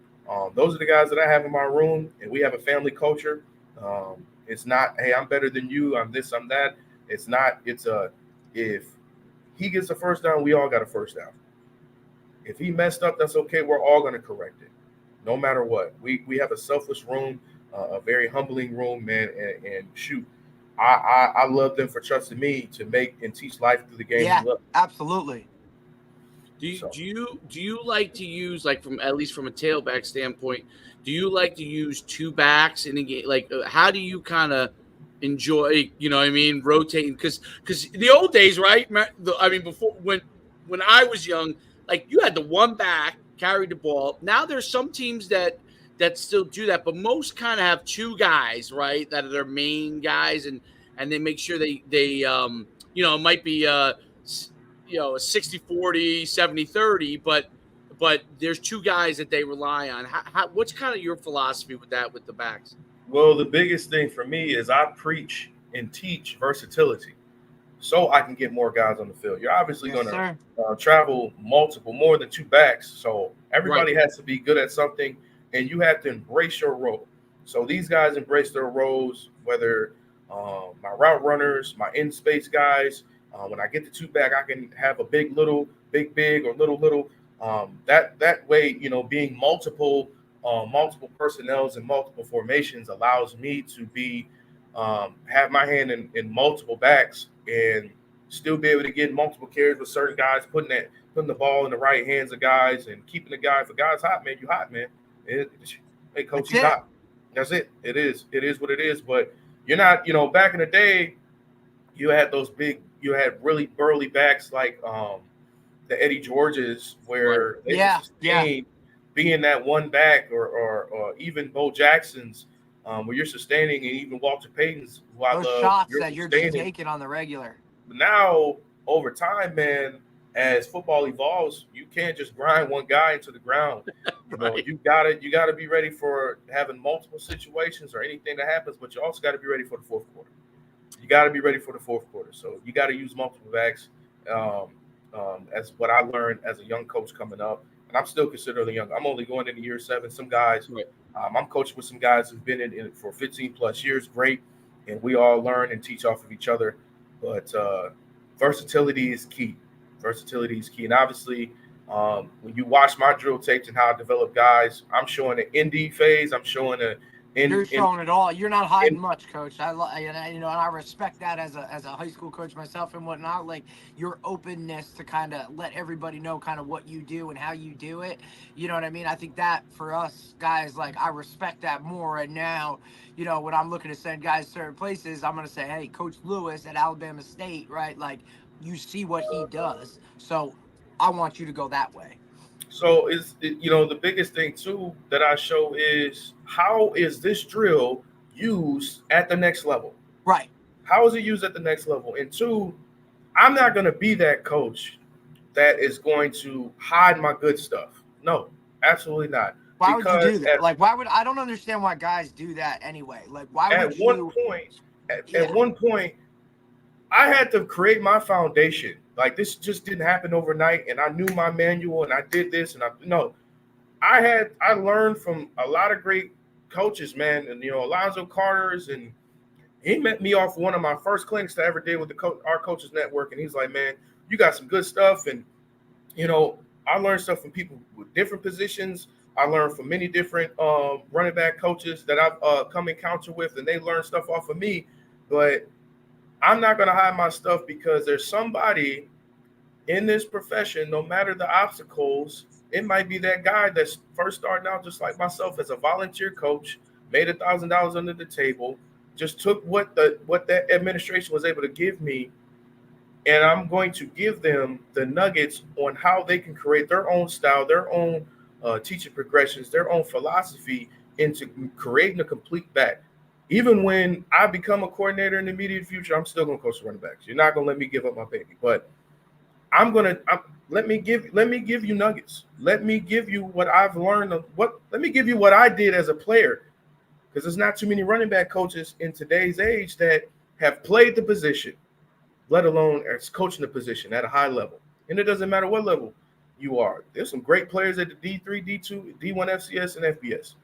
Speaker 3: those are the guys that I have in my room, and we have a family culture. It's not, hey, I'm better than you, I'm this, I'm that. It's not, if he gets a first down, we all got a first down. If he messed up, that's okay. We're all going to correct it, no matter what. We have a selfless room, a very humbling room, man. And shoot, I love them for trusting me to make and teach life through the game.
Speaker 2: Yeah, absolutely.
Speaker 1: Do you like to use, like, from at least from a tailback standpoint, do you like to use two backs in a game? Like, how do you kind of enjoy, rotating? Because in the old days, right? I mean, before when I was young, like, you had the one back carry the ball. Now there's some teams that still do that, but most kind of have two guys, right? That are their main guys, and they make sure they it might be a 60-40, 70-30, but there's two guys that they rely on. What's kind of your philosophy with that, with the backs?
Speaker 3: Well, the biggest thing for me is I preach and teach versatility so I can get more guys on the field. You're obviously going to travel more than two backs. So everybody has to be good at something, and you have to embrace your role. So these guys embrace their roles, whether my route runners, my in space guys. When I get the two back, I can have a big, little, big, big, or little, little. That way, being multiple personnels and multiple formations allows me to be have my hand in multiple backs and still be able to get multiple carries with certain guys, putting the ball in the right hands of guys and keeping the guy. If a guy's hot, man, you hot, man. Hey, coach, he's hot. That's it. It is what it is. But you're not, back in the day, you had really burly backs like the Eddie Georges, where they sustained being that one back, or even Bo Jackson's, where you're sustaining, and even Walter Payton's.
Speaker 2: Those shots that you're just taking on the regular.
Speaker 3: Now, over time, man, as football evolves, you can't just grind one guy into the ground. You gotta be ready for having multiple situations or anything that happens, but you also got to be ready for the fourth quarter. You got to be ready for the fourth quarter. So you got to use multiple backs. As what I learned as a young coach coming up, and I'm still considered young. I'm only going into year 7. Some guys, I'm coaching with some guys who've been in it for 15 plus years. Great, and we all learn and teach off of each other. But versatility is key. Versatility is key, and obviously, when you watch my drill tapes and how I develop guys, I'm showing an indie phase. I'm showing
Speaker 2: you're showing it all. You're not hiding much, Coach. And I respect that as a high school coach myself and whatnot. Like, your openness to kind of let everybody know kind of what you do and how you do it. You know what I mean? I think that for us guys, like, I respect that more. And now, when I'm looking to send guys certain places, I'm gonna say, hey, Coach Lewis at Alabama State, right? Like, you see what he does, so I want you to go that way.
Speaker 3: So the biggest thing too that I show is, how is this drill used at the next level?
Speaker 2: Right.
Speaker 3: How is it used at the next level? And 2, I'm not going to be that coach that is going to hide my good stuff. No, absolutely not.
Speaker 2: Why would you do that? I don't understand why guys do that anyway. Like, why would you?
Speaker 3: At one point, I had to create my foundation. Like, this just didn't happen overnight, and I knew my manual, and I did this, and I learned from a lot of great coaches, man, and Alonzo Carter's, and he met me off one of my first clinics I ever did with our coaches network, and he's like, man, you got some good stuff, and I learned stuff from people with different positions. I learned from many different running back coaches that I've come encounter with, and they learned stuff off of me, but I'm not going to hide my stuff, because there's somebody in this profession, no matter the obstacles. It might be that guy that's first starting out, just like myself, as a volunteer coach, made $1,000 under the table, just took what that administration was able to give me, and I'm going to give them the nuggets on how they can create their own style, their own teaching progressions, their own philosophy into creating a complete back. Even when I become a coordinator in the immediate future, I'm still going to coach the running backs. You're not going to let me give up my baby, but let me give you nuggets. Let me give you what I've learned. Let me give you what I did as a player, because there's not too many running back coaches in today's age that have played the position, let alone as coaching the position at a high level. And it doesn't matter what level you are. There's some great players at the D3, D2, D1 FCS, and FBS.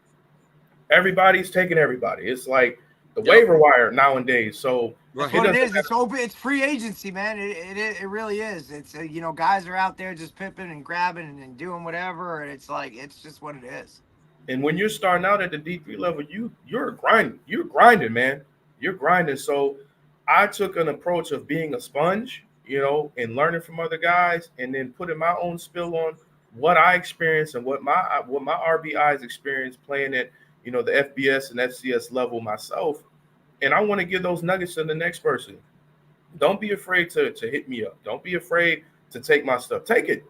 Speaker 3: Everybody's taking everybody. It's like the waiver wire nowadays. So
Speaker 2: that's what it is. It's open. It's free agency, man. It really is. It's guys are out there just pipping and grabbing and doing whatever, and it's like it's just what it is.
Speaker 3: And when you're starting out at the D3 level, you're grinding. You're grinding, man. You're grinding. So I took an approach of being a sponge, and learning from other guys, and then putting my own spill on what I experienced and what my RBIs experienced playing at the FBS and FCS level myself. And I want to give those nuggets to the next person. Don't be afraid to hit me up. Don't be afraid to take my stuff. Take it.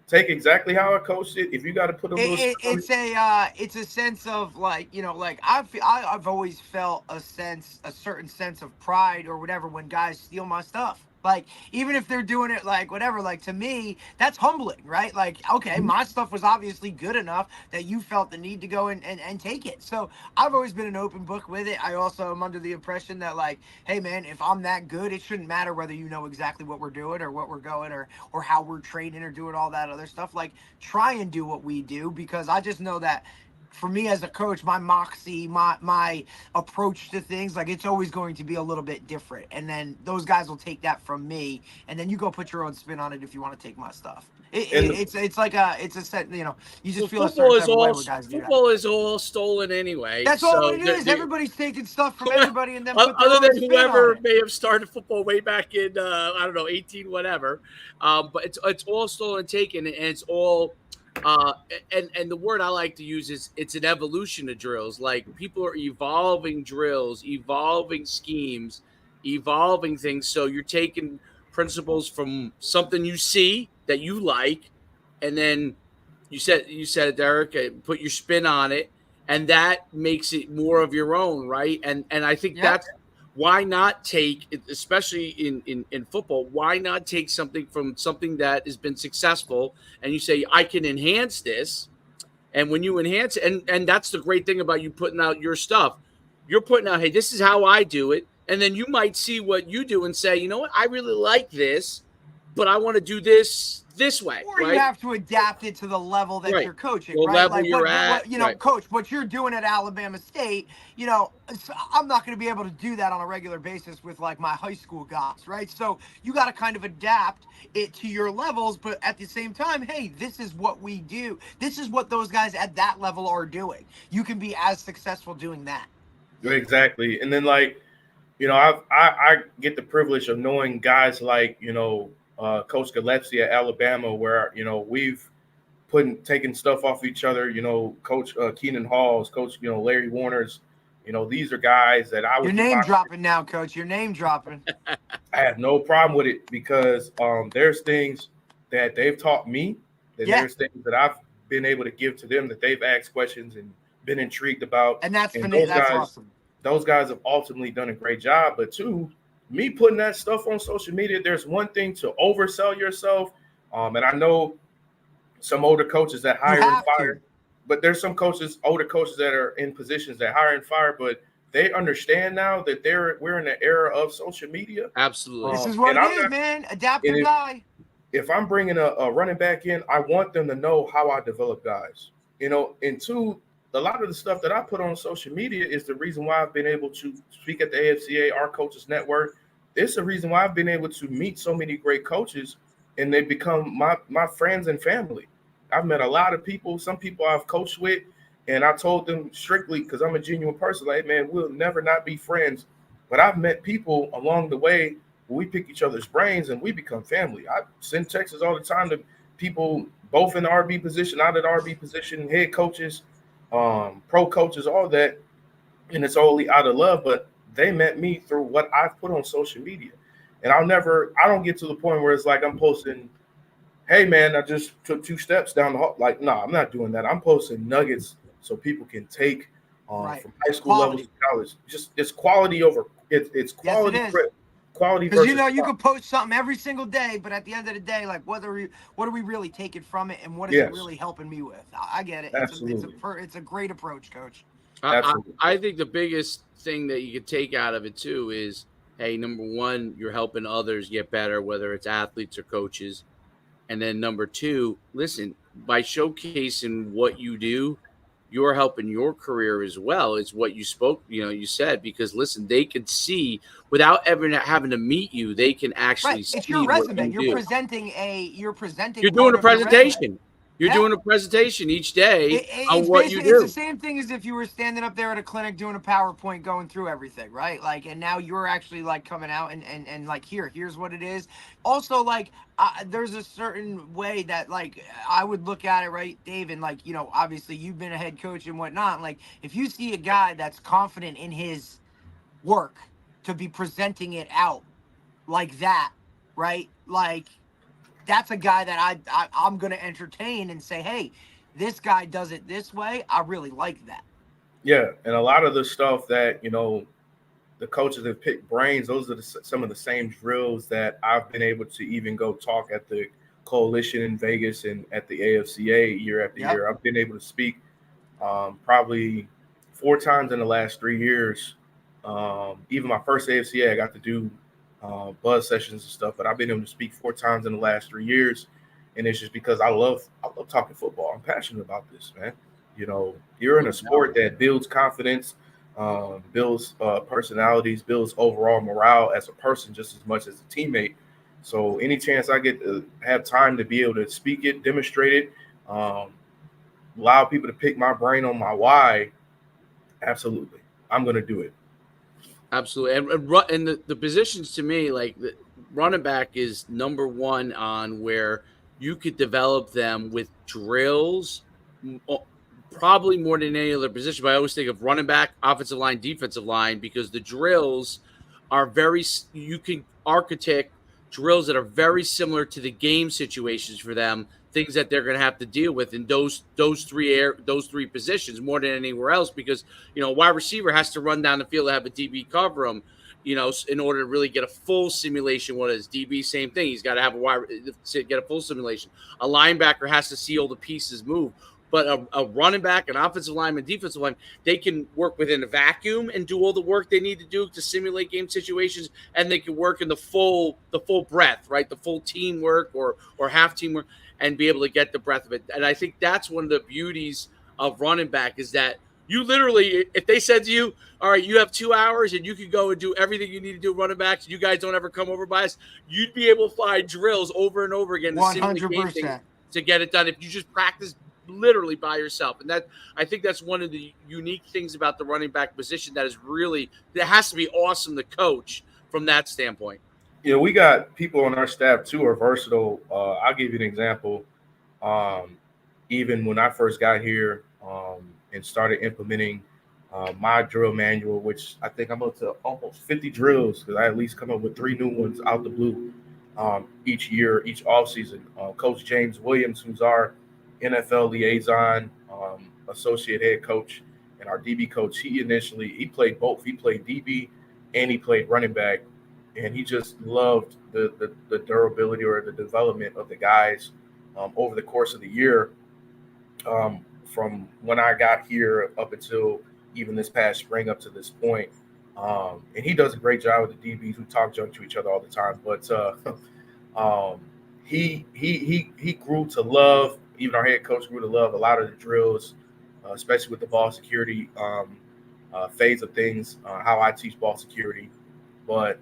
Speaker 3: Take exactly how I coached it. If you got to put a little,
Speaker 2: it's a sense of I've always felt a certain sense of pride or whatever when guys steal my stuff. Like, even if they're doing it like whatever, like to me, that's humbling, right? Like, okay, my stuff was obviously good enough that you felt the need to go and take it. So I've always been an open book with it. I also am under the impression that, like, hey man, if I'm that good, it shouldn't matter whether you know exactly what we're doing or what we're going or how we're training or doing all that other stuff. Like, try and do what we do, because I just know that for me as a coach, my moxie, my approach to things, like, it's always going to be a little bit different. And then those guys will take that from me, and then you go put your own spin on it if you want to take my stuff. It's a set, you just feel a certain type of way when guys do that.
Speaker 1: Football is all stolen anyway.
Speaker 2: That's all what it is. Everybody's taking stuff from everybody and then put their
Speaker 1: other
Speaker 2: own
Speaker 1: than
Speaker 2: spin
Speaker 1: whoever
Speaker 2: on it.
Speaker 1: may have started football way back in 18 whatever. But it's all stolen and taken, and it's all. And the word I like to use is it's an evolution of drills. Like, people are evolving drills, evolving schemes, evolving things. So you're taking principles from something you see that you like, and then you said it, Derek, put your spin on it, and that makes it more of your own, right? And I think that's why not take, especially in football, why not take something from something that has been successful, and you say, I can enhance this. And when you enhance it, and that's the great thing about you putting out your stuff, you're putting out, hey, this is how I do it. And then you might see what you do and say, you know what, I really like this, but I want to do this way.
Speaker 2: Or you have to adapt it to the level that you're coaching,
Speaker 1: the
Speaker 2: right?
Speaker 1: level
Speaker 2: Like
Speaker 1: you're at.
Speaker 2: Coach, what you're doing at Alabama State, I'm not going to be able to do that on a regular basis with like my high school guys, right? So you got to kind of adapt it to your levels, but at the same time, hey, this is what we do. This is what those guys at that level are doing. You can be as successful doing that.
Speaker 3: Exactly. And then, like, I get the privilege of knowing guys like, Coach Gillespie at Alabama, where, we've taken stuff off each other, Coach Keenan Halls, Coach, Larry Warner's, these are guys that I would.
Speaker 2: Your name dropping now, Coach. Your name dropping.
Speaker 3: I have no problem with it, because there's things that they've taught me, that there's things that I've been able to give to them that they've asked questions and been intrigued about.
Speaker 2: And that's awesome.
Speaker 3: Those guys have ultimately done a great job. But two, me putting that stuff on social media, there's one thing to oversell yourself. And I know some older coaches that hire and fire, but there's some older coaches that are in positions that hire and fire, but they understand now that we're in the era of social media.
Speaker 1: Absolutely.
Speaker 2: This is what it is, man. Adapt or die.
Speaker 3: If I'm bringing a running back in, I want them to know how I develop guys. And two, a lot of the stuff that I put on social media is the reason why I've been able to speak at the AFCA, our coaches network. It's the reason why I've been able to meet so many great coaches, and they become my friends and family. I've met a lot of people, some people I've coached with, and I told them strictly, because I'm a genuine person, like, man, we'll never not be friends. But I've met people along the way where we pick each other's brains and we become family. I send texts all the time to people, both in the RB position, out of the RB position, head coaches, pro coaches, all that. And it's only out of love, but they met me through what I've put on social media. And I don't get to the point where it's like I'm posting, hey man, I just took 2 steps down the hall. Like, no, I'm not doing that. I'm posting nuggets so people can take from high school levels to college. Just it's quality over it's quality.
Speaker 2: Yes, it is.
Speaker 3: Quality
Speaker 2: because
Speaker 3: you
Speaker 2: can post something every single day, but at the end of the day, like, what are we really taking from it, and what is it really helping me with? I get it.
Speaker 3: Absolutely.
Speaker 2: It's a great approach, Coach.
Speaker 3: Absolutely.
Speaker 1: I think the biggest thing that you could take out of it too is, hey, number one, you're helping others get better, whether it's athletes or coaches. And then number two, listen, by showcasing what you do, you're helping your career as well. It's what you spoke, you said, because listen, they can see without ever having to meet you, they can
Speaker 2: Right.
Speaker 1: actually
Speaker 2: It's your
Speaker 1: see what
Speaker 2: resume.
Speaker 1: you do.
Speaker 2: You're presenting
Speaker 1: You're doing
Speaker 2: part
Speaker 1: a
Speaker 2: of your resume.
Speaker 1: presentation. You're
Speaker 2: Yeah.
Speaker 1: doing a presentation each day on
Speaker 2: It's
Speaker 1: what you
Speaker 2: basically it's the
Speaker 1: do.
Speaker 2: same thing as if you were standing up there at a clinic doing a PowerPoint going through everything, right? Like, and now you're actually like coming out and like here's what it is. Also, like there's a certain way that like I would look at it, right, Dave, and like obviously you've been a head coach and whatnot. Like if you see a guy that's confident in his work to be presenting it out like that, right? Like that's a guy that I'm going to entertain and say, hey, this guy does it this way. I really like that.
Speaker 3: Yeah, and a lot of the stuff that the coaches have picked brains. Those are some of the same drills that I've been able to even go talk at the coalition in Vegas and at the AFCA year after
Speaker 2: Yep.
Speaker 3: year. I've been able to speak probably 4 times in the last 3 years. Even my first AFCA, I got to do buzz sessions and stuff, but I've been able to speak 4 times in the last 3 years, and it's just because I love talking football. I'm passionate about this, man. You're in a sport that builds confidence, builds personalities, builds overall morale as a person just as much as a teammate. So any chance I get to have time to be able to speak it, demonstrate it, allow people to pick my brain on my why, absolutely, I'm going to do it.
Speaker 1: Absolutely. And the positions to me, like the running back is number one on where you could develop them with drills, probably more than any other position. But I always think of running back, offensive line, defensive line, because the drills are you can architect drills that are very similar to the game situations for them, things that they're going to have to deal with in those three positions more than anywhere else, because wide receiver has to run down the field to have a DB cover him, in order to really get a full simulation. What is DB? Same thing. He's got to have get a full simulation. A linebacker has to see all the pieces move. But a running back, an offensive lineman, defensive line, they can work within a vacuum and do all the work they need to do to simulate game situations, and they can work in the full breadth, right? The full teamwork or half teamwork, and be able to get the breadth of it. And I think that's one of the beauties of running back is that you literally, if they said to you, all right, you have 2 hours and you can go and do everything you need to do running backs, you guys don't ever come over by us, you'd be able to find drills over and over again to simulate game things
Speaker 2: 100%.
Speaker 1: to get it done if you just practice literally by yourself. And that, I think that's one of the unique things about the running back position that has to be awesome to coach from that standpoint.
Speaker 3: We got people on our staff too are versatile. I'll give you an example. Um, Even when I first got here and started implementing my drill manual, which I think I'm up to almost 50 drills because I at least come up with 3 new ones out the blue each year, each offseason. Coach James Williams, who's our NFL liaison, associate head coach, and our DB coach, he played both. He played DB and he played running back, and he just loved the durability or the development of the guys over the course of the year, from when I got here up until even this past spring up to this point. And he does a great job with the DBs. We talk junk to each other all the time, but um, he grew to love. Even our head coach grew to love a lot of the drills, especially with the ball security phase of things. How I teach ball security, but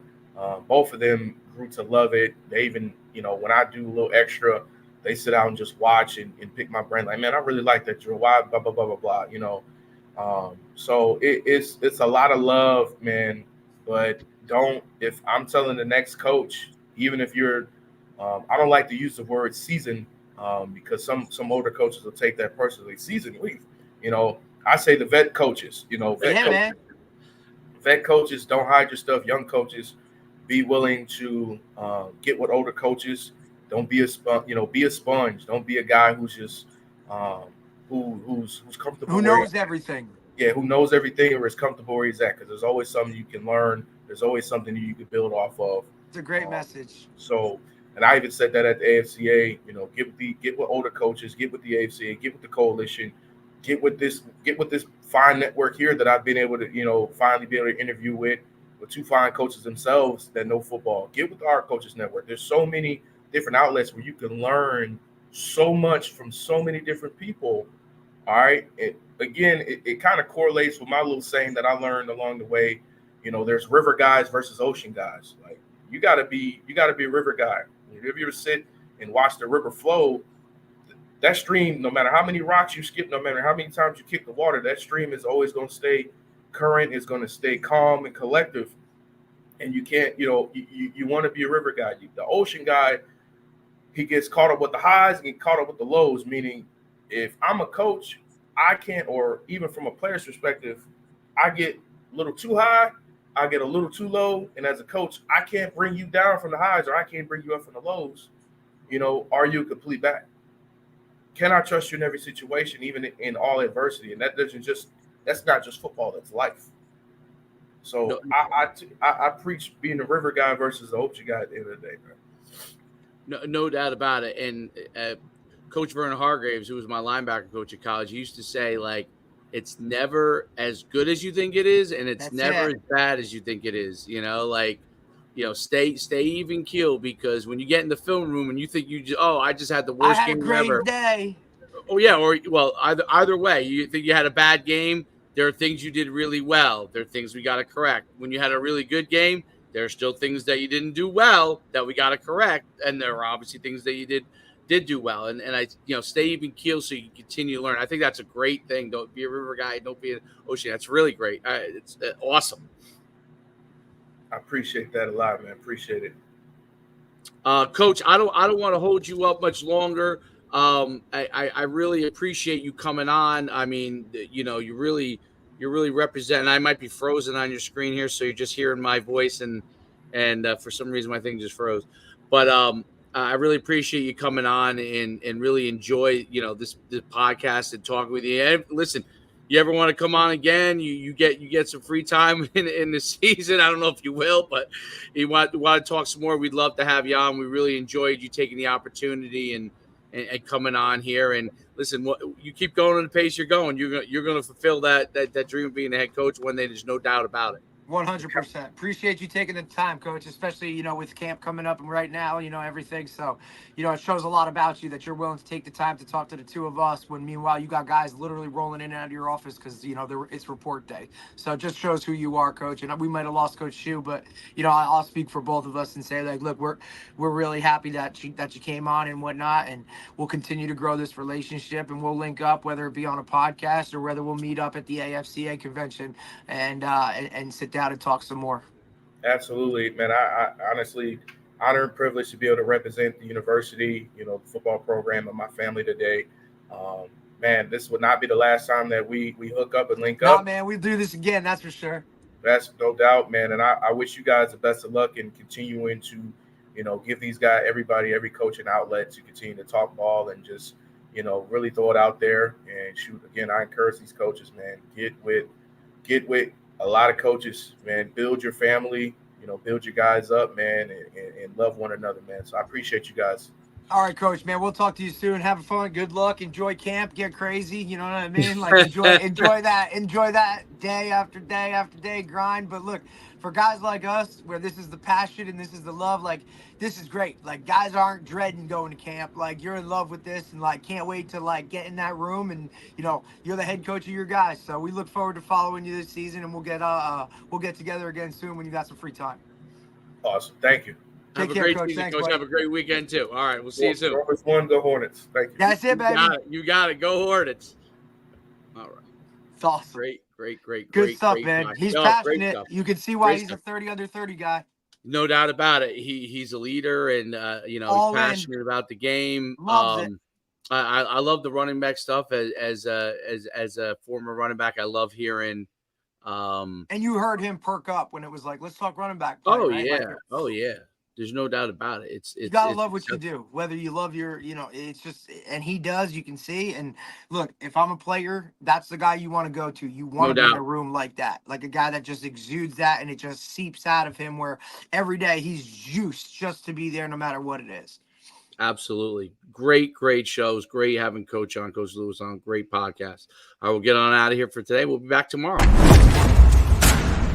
Speaker 3: both of them grew to love it. They even, when I do a little extra, they sit out and just watch and pick my brain. Like, man, I really like that drill. Why? Blah blah blah blah blah. So it's a lot of love, man. But if I'm telling the next coach, even if you're, I don't like to use the word season because some older coaches will take that personally. Season leave, I say the vet coaches,
Speaker 2: Man.
Speaker 3: vet coaches, don't hide your stuff. Young coaches, be willing to get with older coaches. Don't be be a sponge. Don't be a guy who's just who's comfortable.
Speaker 2: Who knows everything?
Speaker 3: Yeah, who knows everything or is comfortable where he's at. Because there's always something you can learn. There's always something you can build off of.
Speaker 2: It's a great message.
Speaker 3: So, and I even said that at the AFCA. Get with older coaches, get with the AFCA, get with the coalition. get with this fine network here that I've been able to, finally be able to interview with two fine coaches themselves that know football. Get with our coaches network. There's so many different outlets where you can learn so much from so many different people. All right. It kind of correlates with my little saying that I learned along the way. There's river guys versus ocean guys. Like you gotta be a river guy. If you ever sit and watch the river flow, that stream, no matter how many rocks you skip, no matter how many times you kick the water, that stream is always going to stay current, is going to stay calm and collective. And you can't, you want to be a river guy. The ocean guy, he gets caught up with the highs and get caught up with the lows, meaning if I'm a coach, I can't, or even from a player's perspective, I get a little too high, I get a little too low. And as a coach, I can't bring you down from the highs or I can't bring you up from the lows. Are you a complete back? Can I trust you in every situation, even in all adversity? And that's not just football, that's life. So
Speaker 1: No,
Speaker 3: I preach being a river guy versus the ocean guy at the end of the day, man.
Speaker 1: no doubt about it. And Coach Vernon Hargraves, who was my linebacker coach at college, he used to say, like, it's never as good as you think it is, and it's never as bad as you think it is. Stay even keel, because when you get in the film room and you think I just had the worst game ever.
Speaker 2: I had a great day.
Speaker 1: Oh yeah, either way, you think you had a bad game. There are things you did really well. There are things we got to correct. When you had a really good game, there are still things that you didn't do well that we got to correct, and there are obviously things that you did do well. And I stay even keel so you can continue to learn. I think that's a great thing. Don't be a river guy. Don't be an ocean. That's really great. It's awesome.
Speaker 3: I appreciate that a lot, man. Appreciate it.
Speaker 1: Coach, I don't want to hold you up much longer. I really appreciate you coming on. I mean, you're really representing. I might be frozen on your screen here, so you're just hearing my voice, and for some reason my thing just froze. But I really appreciate you coming on and really enjoy this podcast and talking with you. And listen, you ever want to come on again? You get some free time in the season. I don't know if you will, but you want to talk some more, we'd love to have you on. We really enjoyed you taking the opportunity and coming on here. And listen, you keep going at the pace you're going. You're going to fulfill that dream of being a head coach one day. There's no doubt about it.
Speaker 2: 100%. Appreciate you taking the time, Coach, especially, with camp coming up and right now, everything. So, it shows a lot about you that you're willing to take the time to talk to the two of us when meanwhile you got guys literally rolling in and out of your office because, it's report day. So it just shows who you are, Coach. And we might have lost Coach Shu, but, I'll speak for both of us and say, like, look, we're really happy that you came on and whatnot. And we'll continue to grow this relationship and we'll link up, whether it be on a podcast or whether we'll meet up at the AFCA convention and sit down and talk some more.
Speaker 3: Absolutely, man. I honestly honor and privileged to be able to represent the university, the football program of my family today. Man, this would not be the last time that we hook up and link up.
Speaker 2: No, man, we'll do this again. That's for sure.
Speaker 3: That's no doubt, man. And I wish you guys the best of luck in continuing to, give these guys, every coach an outlet to continue to talk ball and just, really throw it out there and shoot. Again, I encourage these coaches, man, get with a lot of coaches, man. Build your family, build your guys up, man, and love one another, man. So I appreciate you guys.
Speaker 2: All right, Coach, man. We'll talk to you soon. Have fun. Good luck. Enjoy camp. Get crazy. You know what I mean? Like enjoy that day after day after day grind. But look, for guys like us, where this is the passion and this is the love, like this is great. Like guys aren't dreading going to camp. Like you're in love with this and like can't wait to like get in that room and you're the head coach of your guys. So we look forward to following you this season and we'll get together again soon when you got some free time.
Speaker 3: Awesome. Thank you.
Speaker 1: Have a great season, Coach. Have a great weekend, too. All right, we'll see you soon.
Speaker 3: Hornets won, go Hornets. Thank you.
Speaker 2: That's it, baby.
Speaker 1: You got it. Go Hornets. All right.
Speaker 2: It's awesome.
Speaker 1: Great.
Speaker 2: Good stuff, man.
Speaker 1: Guy.
Speaker 2: He's passionate. You can see why he's a 30 under 30 guy.
Speaker 1: No doubt about it. He's a leader, and he's passionate about the game.
Speaker 2: Loves it.
Speaker 1: I love the running back stuff. As a former running back, I love hearing.
Speaker 2: And you heard him perk up when it was like, let's talk running back
Speaker 1: play,
Speaker 2: right?
Speaker 1: Yeah. There's no doubt about it.
Speaker 2: You gotta love what you do, whether you love your, it's just, and he does, you can see. And look, if I'm a player, that's the guy you want to go to. You want to be in a room like that, like a guy that just exudes that and it just seeps out of him where every day he's juiced just to be there no matter what it is.
Speaker 1: Absolutely. Great shows. Great having Coach Lewis on. Great podcast. I will get on out of here for today. We'll be back tomorrow.